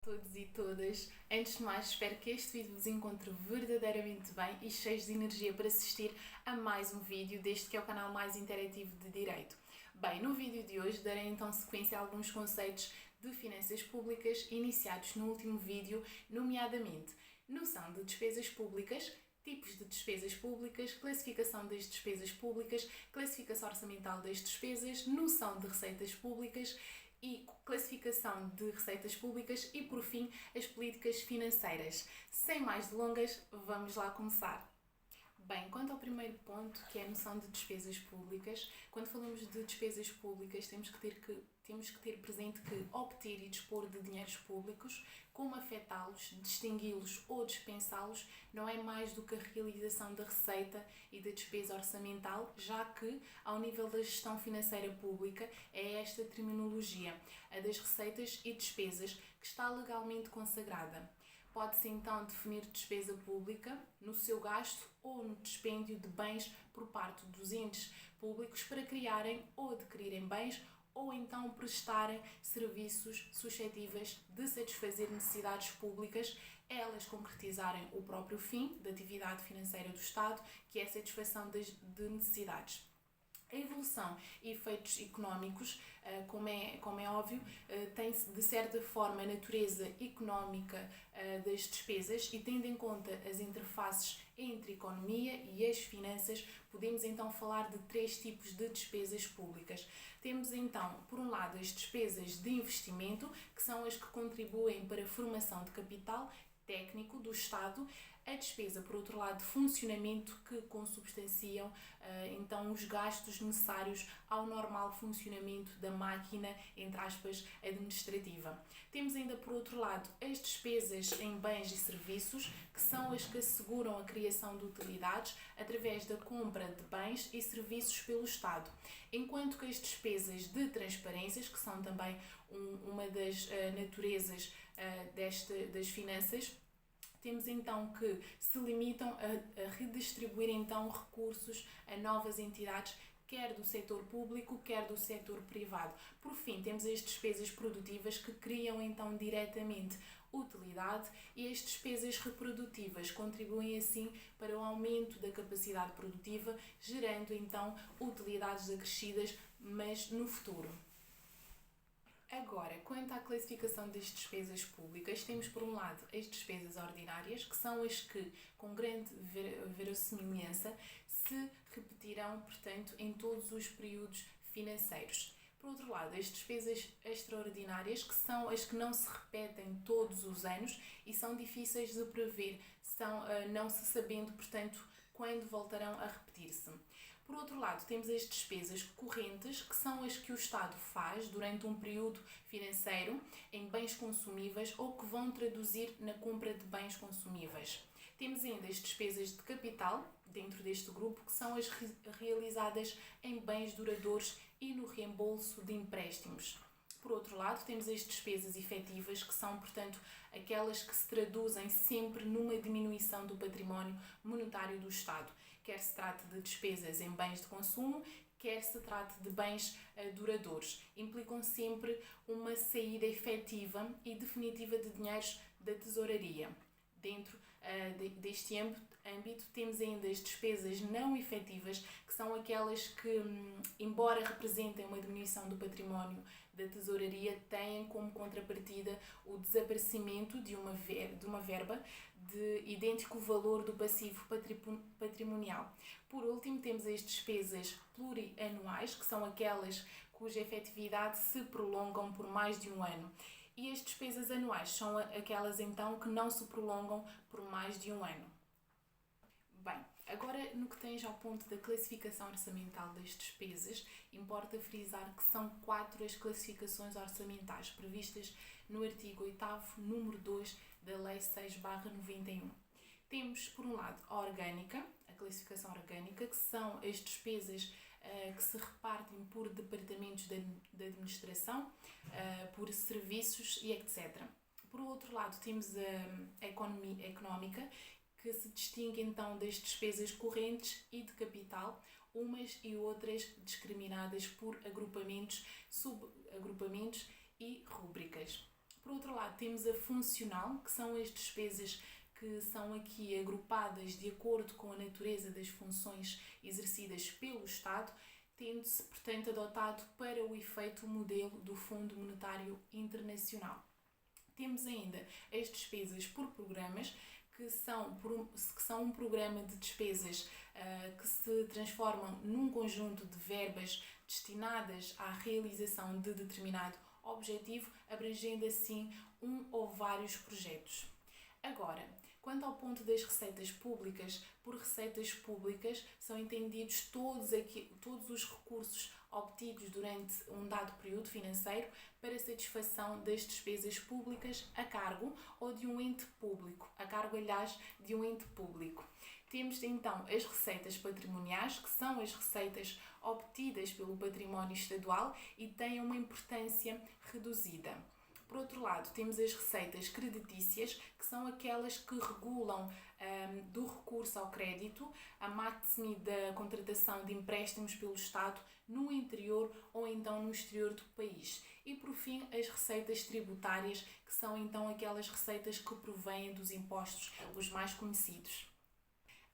todos e todas. Antes de mais, espero que este vídeo vos encontre verdadeiramente bem e cheios de energia para assistir a mais um vídeo deste que é o canal mais interativo de Direito. Bem, no vídeo de hoje darei então sequência a alguns conceitos de finanças públicas iniciados no último vídeo, nomeadamente noção de despesas públicas, tipos de despesas públicas, classificação das despesas públicas, classificação orçamental das despesas, noção de receitas públicas e classificação de receitas públicas e, por fim, as políticas financeiras. Sem mais delongas, vamos lá começar. Bem, quanto ao primeiro ponto, que é a noção de despesas públicas, quando falamos de despesas públicas temos que ter presente que obter e dispor de dinheiros públicos, como afetá-los, distingui-los ou dispensá-los, não é mais do que a realização da receita e da despesa orçamental, já que, ao nível da gestão financeira pública, é esta terminologia, a das receitas e despesas, que está legalmente consagrada. Pode-se então definir despesa pública no seu gasto ou no dispêndio de bens por parte dos entes públicos para criarem ou adquirirem bens ou então prestarem serviços suscetíveis de satisfazer necessidades públicas, elas concretizarem o próprio fim da atividade financeira do Estado, que é a satisfação de necessidades. A evolução e efeitos económicos, como é óbvio, tem de certa forma a natureza económica das despesas e tendo em conta as interfaces entre a economia e as finanças, podemos então falar de três tipos de despesas públicas. Temos então, por um lado, as despesas de investimento, que são as que contribuem para a formação de capital técnico do Estado, a despesa, por outro lado, de funcionamento, que consubstanciam então os gastos necessários ao normal funcionamento da máquina, entre aspas, administrativa. Temos ainda, por outro lado, as despesas em bens e serviços, que são as que asseguram a criação de utilidades através da compra de bens e serviços pelo Estado, enquanto que as despesas de transparências, que são também uma das naturezas das finanças, temos então que se limitam a redistribuir então recursos a novas entidades, quer do setor público, quer do setor privado. Por fim, temos as despesas produtivas que criam então diretamente utilidade e as despesas reprodutivas contribuem assim para o aumento da capacidade produtiva, gerando então utilidades acrescidas, mas no futuro. Agora, quanto à classificação das despesas públicas, temos por um lado as despesas ordinárias, que são as que, com grande verossimilhança, se repetirão, portanto, em todos os períodos financeiros. Por outro lado, as despesas extraordinárias, que são as que não se repetem todos os anos e são difíceis de prever, não se sabendo, portanto, quando voltarão a repetir-se. Por outro lado, temos as despesas correntes, que são as que o Estado faz durante um período financeiro em bens consumíveis ou que vão traduzir na compra de bens consumíveis. Temos ainda as despesas de capital, dentro deste grupo, que são as realizadas em bens duradouros e no reembolso de empréstimos. Por outro lado, temos as despesas efetivas, que são, portanto, aquelas que se traduzem sempre numa diminuição do património monetário do Estado, quer se trate de despesas em bens de consumo, quer se trate de bens duradouros. Implicam sempre uma saída efetiva e definitiva de dinheiros da tesouraria. Dentro deste âmbito, temos ainda as despesas não efetivas, que são aquelas que, embora representem uma diminuição do património da tesouraria, têm como contrapartida o desaparecimento de uma verba de idêntico valor do passivo patrimonial. Por último, temos as despesas plurianuais, que são aquelas cuja efetividade se prolongam por mais de um ano. E as despesas anuais são aquelas então que não se prolongam por mais de um ano. Bem, agora no que tens ao ponto da classificação orçamental das despesas, importa frisar que são 4 as classificações orçamentais previstas no artigo 8º, número 2 da Lei 6/91. Temos, por um lado, a orgânica, a classificação orgânica, que são as despesas que se repartem por departamentos da administração, por serviços e etc. Por outro lado, temos a economia económica, que se distingue então das despesas correntes e de capital, umas e outras discriminadas por agrupamentos, subagrupamentos e rúbricas. Por outro lado, temos a funcional, que são as despesas que são aqui agrupadas de acordo com a natureza das funções exercidas pelo Estado, tendo-se, portanto, adotado para o efeito o modelo do Fundo Monetário Internacional. Temos ainda as despesas por programas, que são um programa de despesas que se transformam num conjunto de verbas destinadas à realização de determinado objetivo, abrangendo assim um ou vários projetos. Agora, quanto ao ponto das receitas públicas, por receitas públicas são entendidos todos os recursos obtidos durante um dado período financeiro para satisfação das despesas públicas a cargo ou de um ente público, a cargo, aliás, de um ente público. Temos então as receitas patrimoniais, que são as receitas obtidas pelo património estadual e têm uma importância reduzida. Por outro lado, temos as receitas creditícias, que são aquelas que regulam do recurso ao crédito, a máxime da contratação de empréstimos pelo Estado no interior ou então no exterior do país. E, por fim, as receitas tributárias, que são então aquelas receitas que provêm dos impostos, os mais conhecidos.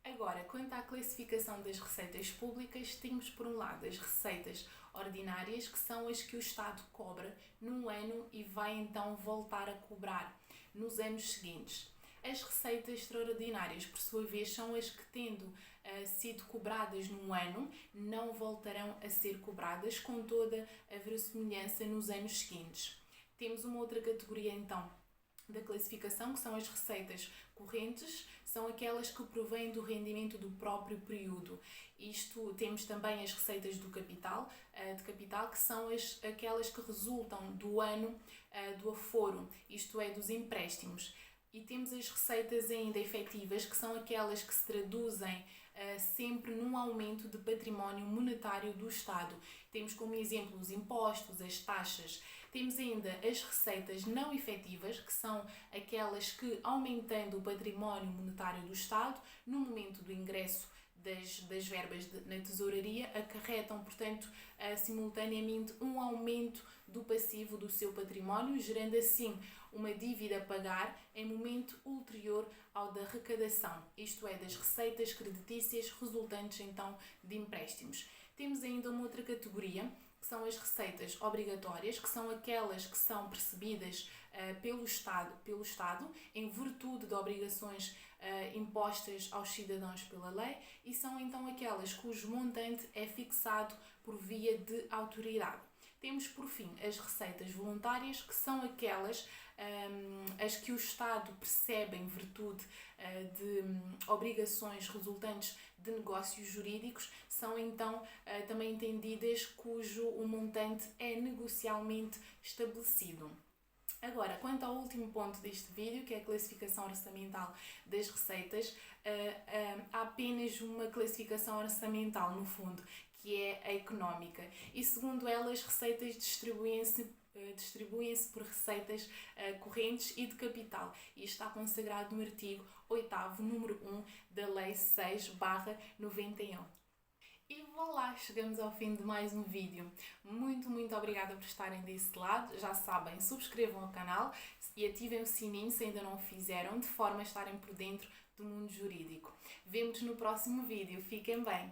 Agora, quanto à classificação das receitas públicas, temos por um lado as receitas ordinárias, que são as que o Estado cobra num ano e vai então voltar a cobrar nos anos seguintes. As receitas extraordinárias, por sua vez, são as que, tendo sido cobradas num ano, não voltarão a ser cobradas com toda a verossimilhança nos anos seguintes. Temos uma outra categoria então da classificação, que são as receitas correntes, são aquelas que provêm do rendimento do próprio período. Temos também as receitas de capital, que são aquelas que resultam do ano do aforo, isto é, dos empréstimos. E temos as receitas ainda efetivas, que são aquelas que se traduzem sempre num aumento de património monetário do Estado. Temos como exemplo os impostos, as taxas. Temos ainda as receitas não efetivas, que são aquelas que, aumentando o património monetário do Estado, no momento do ingresso das verbas na tesouraria, acarretam, portanto, simultaneamente um aumento do passivo do seu património, gerando assim uma dívida a pagar em momento ulterior ao da arrecadação, isto é, das receitas creditícias resultantes então de empréstimos. Temos ainda uma outra categoria, que são as receitas obrigatórias, que são aquelas que são percebidas pelo Estado em virtude de obrigações impostas aos cidadãos pela lei, e são então aquelas cujo montante é fixado por via de autoridade. Temos, por fim, as receitas voluntárias, que são aquelas as que o Estado percebe em virtude de obrigações resultantes de negócios jurídicos, são então também entendidas cujo o montante é negocialmente estabelecido. Agora, quanto ao último ponto deste vídeo, que é a classificação orçamental das receitas, há apenas uma classificação orçamental, no fundo, que é a económica. E segundo ela, as receitas distribuem-se por receitas correntes e de capital. E está consagrado no artigo 8º, número 1 da Lei 6/91. E voilà, chegamos ao fim de mais um vídeo. Muito obrigada por estarem desse lado. Já sabem, subscrevam o canal e ativem o sininho se ainda não o fizeram, de forma a estarem por dentro do mundo jurídico. Vemo-nos no próximo vídeo. Fiquem bem!